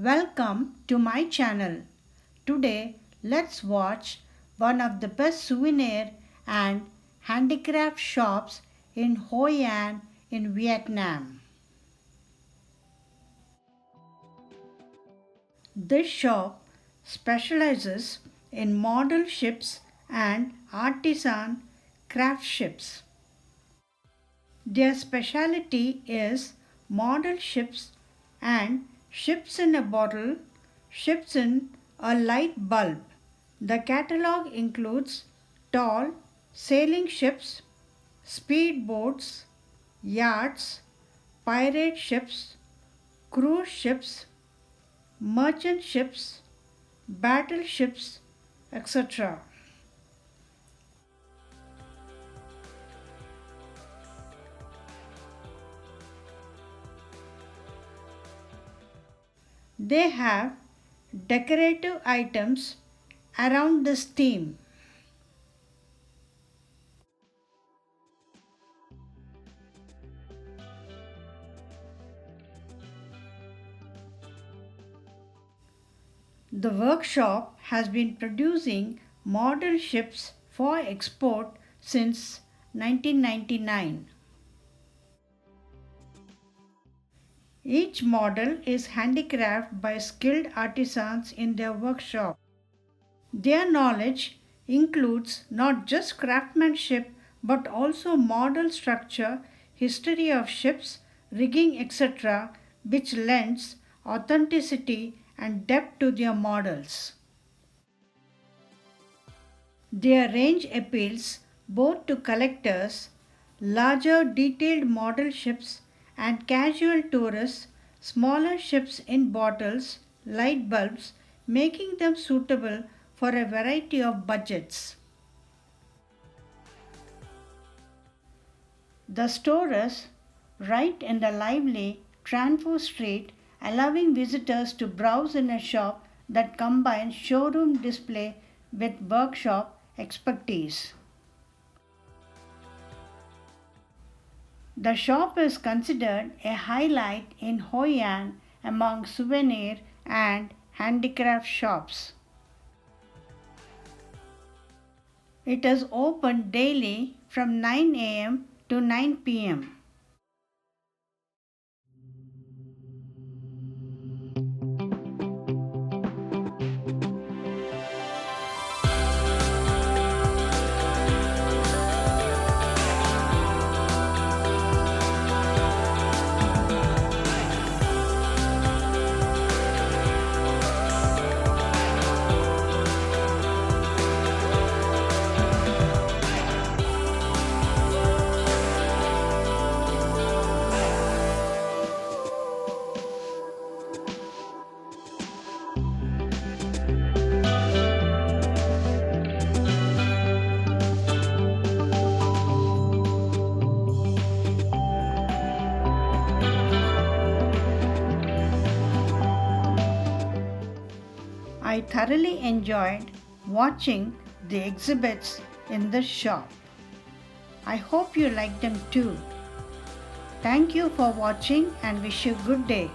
Welcome to my channel. Today let's watch one of the best souvenir and handicraft shops in Hoi An in Vietnam. This shop specializes in model ships and artisan craft ships. Their specialty is model ships and ships in a bottle, ships in a light bulb. The catalog includes tall sailing ships, speedboats, yachts, pirate ships, cruise ships, merchant ships, battleships, etc. They have decorative items around this theme. The workshop has been producing model ships for export since 1999. Each model is handicrafted by skilled artisans in their workshop. Their knowledge includes not just craftsmanship but also model structure, history of ships, rigging, etc., which lends authenticity and depth to their models. Their range appeals both to collectors, larger detailed model ships, and casual tourists, smaller ships in bottles, light bulbs, making them suitable for a variety of budgets. The store is right in the lively Tranfo Street, allowing visitors to browse in a shop that combines showroom display with workshop expertise. The shop is considered a highlight in Hoi An among souvenir and handicraft shops. It is open daily from 9 a.m. to 9 p.m. I thoroughly enjoyed watching the exhibits in this shop. I hope you like them too. Thank you for watching and wish you a good day.